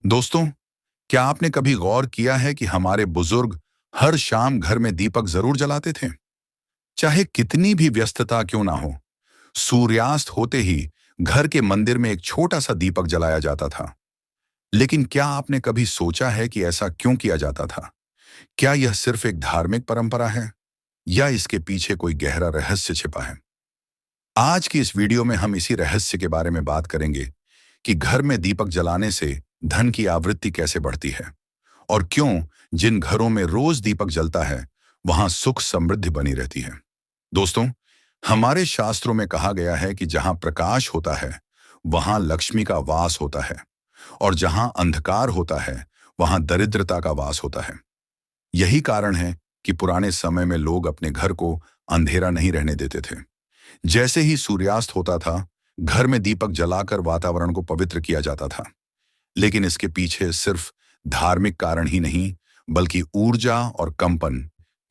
दोस्तों, क्या आपने कभी गौर किया है कि हमारे बुजुर्ग हर शाम घर में दीपक जरूर जलाते थे? चाहे कितनी भी व्यस्तता क्यों ना हो, सूर्यास्त होते ही घर के मंदिर में एक छोटा सा दीपक जलाया जाता था। लेकिन क्या आपने कभी सोचा है कि ऐसा क्यों किया जाता था? क्या यह सिर्फ एक धार्मिक परंपरा है या इसके पीछे कोई गहरा रहस्य छिपा है? आज की इस वीडियो में हम इसी रहस्य के बारे में बात करेंगे कि घर में दीपक जलाने से धन की आवृत्ति कैसे बढ़ती है और क्यों जिन घरों में रोज दीपक जलता है वहां सुख समृद्धि बनी रहती है। दोस्तों, हमारे शास्त्रों में कहा गया है कि जहां प्रकाश होता है वहां लक्ष्मी का वास होता है और जहां अंधकार होता है वहां दरिद्रता का वास होता है। यही कारण है कि पुराने समय में लोग अपने घर को अंधेरा नहीं रहने देते थे। जैसे ही सूर्यास्त होता था, घर में दीपक जलाकर वातावरण को पवित्र किया जाता था। लेकिन इसके पीछे सिर्फ धार्मिक कारण ही नहीं, बल्कि ऊर्जा और कंपन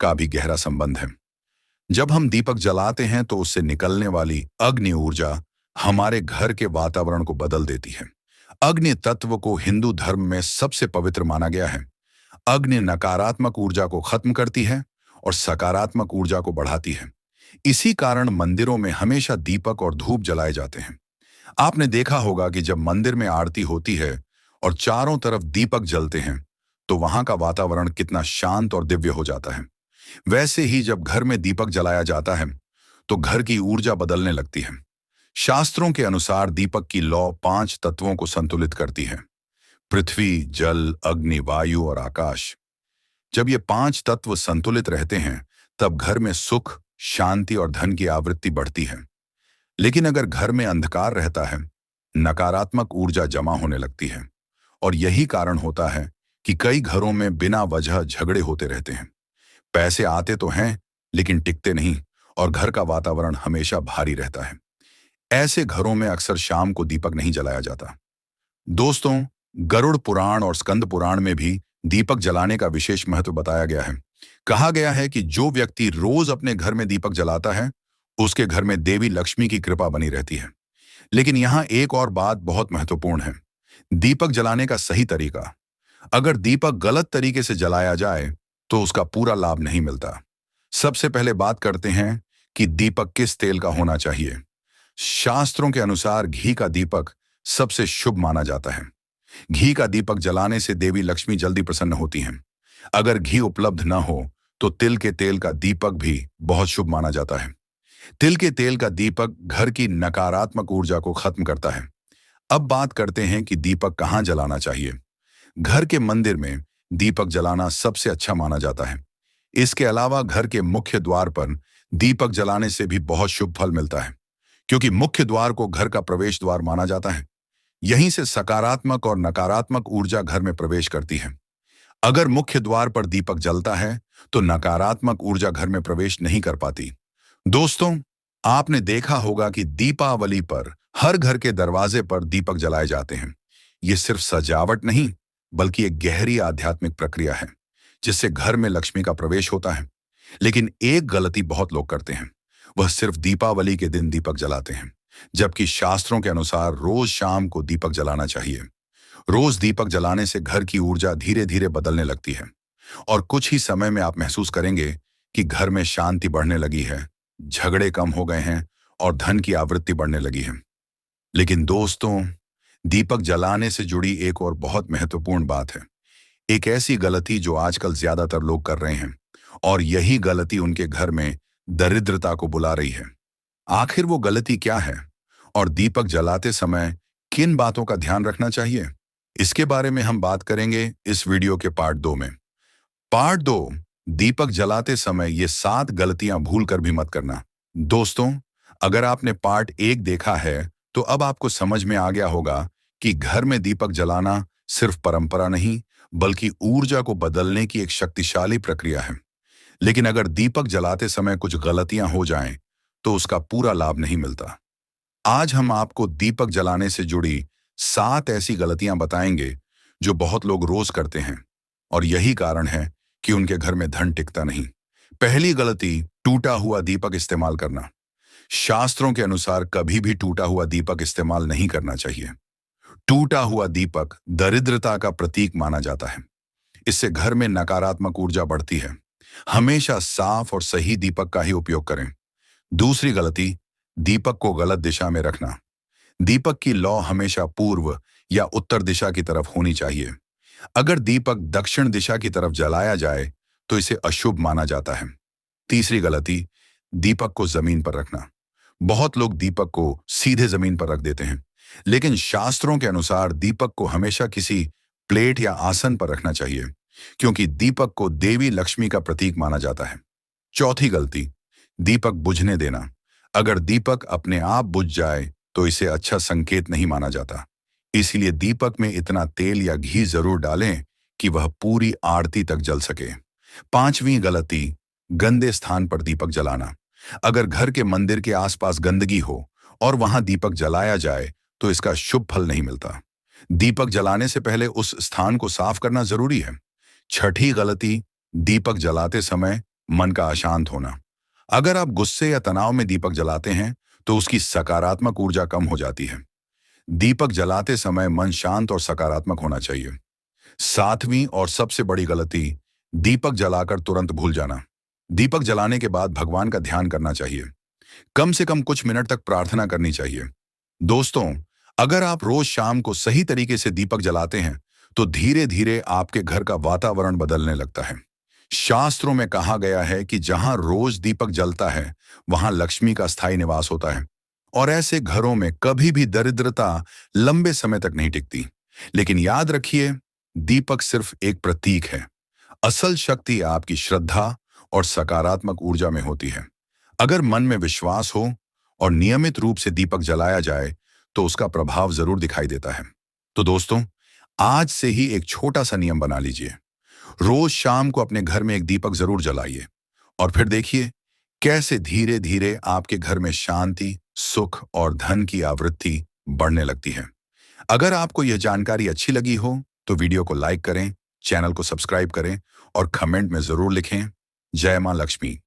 का भी गहरा संबंध है। जब हम दीपक जलाते हैं तो उससे निकलने वाली अग्नि ऊर्जा हमारे घर के वातावरण को बदल देती है। अग्नि तत्व को हिंदू धर्म में सबसे पवित्र माना गया है। अग्नि नकारात्मक ऊर्जा को खत्म करती है और सकारात्मक ऊर्जा को बढ़ाती है। इसी कारण मंदिरों में हमेशा दीपक और धूप जलाए जाते हैं। आपने देखा होगा कि जब मंदिर में आरती होती है और चारों तरफ दीपक जलते हैं तो वहां का वातावरण कितना शांत और दिव्य हो जाता है। वैसे ही जब घर में दीपक जलाया जाता है तो घर की ऊर्जा बदलने लगती है। शास्त्रों के अनुसार दीपक की लौ 5 तत्वों को संतुलित करती है: पृथ्वी, जल, अग्नि, वायु और आकाश। जब ये 5 तत्व संतुलित रहते हैं तब घर में सुख, शांति और धन की आवृत्ति बढ़ती है। लेकिन अगर घर में अंधकार रहता है, नकारात्मक ऊर्जा जमा होने लगती है और यही कारण होता है कि कई घरों में बिना वजह झगड़े होते रहते हैं। पैसे आते तो हैं लेकिन टिकते नहीं और घर का वातावरण हमेशा भारी रहता है। ऐसे घरों में अक्सर शाम को दीपक नहीं जलाया जाता। दोस्तों, गरुड़ पुराण और स्कंद पुराण में भी दीपक जलाने का विशेष महत्व बताया गया है। कहा गया है कि जो व्यक्ति रोज अपने घर में दीपक जलाता है उसके घर में देवी लक्ष्मी की कृपा बनी रहती है। लेकिन यहाँ एक और बात बहुत महत्वपूर्ण है: दीपक जलाने का सही तरीका। अगर दीपक गलत तरीके से जलाया जाए तो उसका पूरा लाभ नहीं मिलता। सबसे पहले बात करते हैं कि दीपक किस तेल का होना चाहिए। शास्त्रों के अनुसार घी का दीपक सबसे शुभ माना जाता है। घी का दीपक जलाने से देवी लक्ष्मी जल्दी प्रसन्न होती हैं। अगर घी उपलब्ध न हो तो तिल के तेल का दीपक भी बहुत शुभ माना जाता है। तिल के तेल का दीपक घर की नकारात्मक ऊर्जा को खत्म करता है। अब बात करते हैं कि दीपक कहाँ जलाना चाहिए। घर के मंदिर में दीपक जलाना सबसे अच्छा माना जाता है। इसके अलावा घर के मुख्य द्वार पर दीपक जलाने से भी बहुत शुभ फल मिलता है, क्योंकि मुख्य द्वार को घर का प्रवेश द्वार माना जाता है। यहीं से सकारात्मक और नकारात्मक ऊर्जा घर में प्रवेश करती है। अगर मुख्य द्वार पर दीपक जलता है तो नकारात्मक ऊर्जा घर में प्रवेश नहीं कर पाती। दोस्तों, आपने देखा होगा कि दीपावली पर हर घर के दरवाजे पर दीपक जलाए जाते हैं। ये सिर्फ सजावट नहीं, बल्कि एक गहरी आध्यात्मिक प्रक्रिया है जिससे घर में लक्ष्मी का प्रवेश होता है। लेकिन एक गलती बहुत लोग करते हैं, वह सिर्फ दीपावली के दिन दीपक जलाते हैं, जबकि शास्त्रों के अनुसार रोज शाम को दीपक जलाना चाहिए। रोज दीपक जलाने से घर की ऊर्जा धीरे धीरे बदलने लगती है और कुछ ही समय में आप महसूस करेंगे कि घर में शांति बढ़ने लगी है, झगड़े कम हो गए हैं और धन की आवृत्ति बढ़ने लगी है। लेकिन दोस्तों, दीपक जलाने से जुड़ी एक और बहुत महत्वपूर्ण बात है, एक ऐसी गलती जो आजकल ज्यादातर लोग कर रहे हैं, और यही गलती उनके घर में दरिद्रता को बुला रही है। आखिर वो गलती क्या है और दीपक जलाते समय किन बातों का ध्यान रखना चाहिए, इसके बारे में हम बात करेंगे इस वीडियो के पार्ट 2 में। पार्ट 2: दीपक जलाते समय ये 7 गलतियां भूल कर भी मत करना। दोस्तों, अगर आपने पार्ट 1 देखा है तो अब आपको समझ में आ गया होगा कि घर में दीपक जलाना सिर्फ परंपरा नहीं, बल्कि ऊर्जा को बदलने की एक शक्तिशाली प्रक्रिया है। लेकिन अगर दीपक जलाते समय कुछ गलतियां हो जाएं तो उसका पूरा लाभ नहीं मिलता। आज हम आपको दीपक जलाने से जुड़ी 7 ऐसी गलतियां बताएंगे जो बहुत लोग रोज करते हैं और यही कारण है कि उनके घर में धन टिकता नहीं। पहली गलती: टूटा हुआ दीपक इस्तेमाल करना। शास्त्रों के अनुसार कभी भी टूटा हुआ दीपक इस्तेमाल नहीं करना चाहिए। टूटा हुआ दीपक दरिद्रता का प्रतीक माना जाता है। इससे घर में नकारात्मक ऊर्जा बढ़ती है। हमेशा साफ और सही दीपक का ही उपयोग करें। दूसरी गलती, दीपक को गलत दिशा में रखना। दीपक की लौ हमेशा पूर्व या उत्तर दिशा की तरफ होनी चाहिए। अगर दीपक दक्षिण दिशा की तरफ जलाया जाए तो इसे अशुभ माना जाता है। तीसरी गलती, दीपक को जमीन पर रखना। बहुत लोग दीपक को सीधे जमीन पर रख देते हैं, लेकिन शास्त्रों के अनुसार दीपक को हमेशा किसी प्लेट या आसन पर रखना चाहिए, क्योंकि दीपक को देवी लक्ष्मी का प्रतीक माना जाता है। चौथी गलती, दीपक बुझने देना। अगर दीपक अपने आप बुझ जाए तो इसे अच्छा संकेत नहीं माना जाता। इसीलिए दीपक में इतना तेल या घी जरूर डालें कि वह पूरी आरती तक जल सके। पांचवी गलती, गंदे स्थान पर दीपक जलाना। अगर घर के मंदिर के आसपास गंदगी हो और वहां दीपक जलाया जाए तो इसका शुभ फल नहीं मिलता। दीपक जलाने से पहले उस स्थान को साफ करना जरूरी है। छठी गलती, दीपक जलाते समय मन का अशांत होना। अगर आप गुस्से या तनाव में दीपक जलाते हैं तो उसकी सकारात्मक ऊर्जा कम हो जाती है। दीपक जलाते समय मन शांत और सकारात्मक होना चाहिए। सातवीं और सबसे बड़ी गलती, दीपक जलाकर तुरंत भूल जाना। दीपक जलाने के बाद भगवान का ध्यान करना चाहिए। कम से कम कुछ मिनट तक प्रार्थना करनी चाहिए। दोस्तों, अगर आप रोज शाम को सही तरीके से दीपक जलाते हैं तो धीरे धीरे आपके घर का वातावरण बदलने लगता है। शास्त्रों में कहा गया है कि जहां रोज दीपक जलता है वहां लक्ष्मी का स्थायी निवास होता है, और ऐसे घरों में कभी भी दरिद्रता लंबे समय तक नहीं टिकती। लेकिन याद रखिए, दीपक सिर्फ एक प्रतीक है। असल शक्ति आपकी श्रद्धा और सकारात्मक ऊर्जा में होती है। अगर मन में विश्वास हो और नियमित रूप से दीपक जलाया जाए तो उसका प्रभाव जरूर दिखाई देता है। तो दोस्तों, आज से ही एक छोटा सा नियम बना लीजिए। रोज शाम को अपने घर में एक दीपक जरूर जलाइए, और फिर देखिए कैसे धीरे धीरे आपके घर में शांति, सुख और धन की आवृत्ति बढ़ने लगती है। अगर आपको यह जानकारी अच्छी लगी हो तो वीडियो को लाइक करें, चैनल को सब्सक्राइब करें और कमेंट में जरूर लिखें, जय मां लक्ष्मी।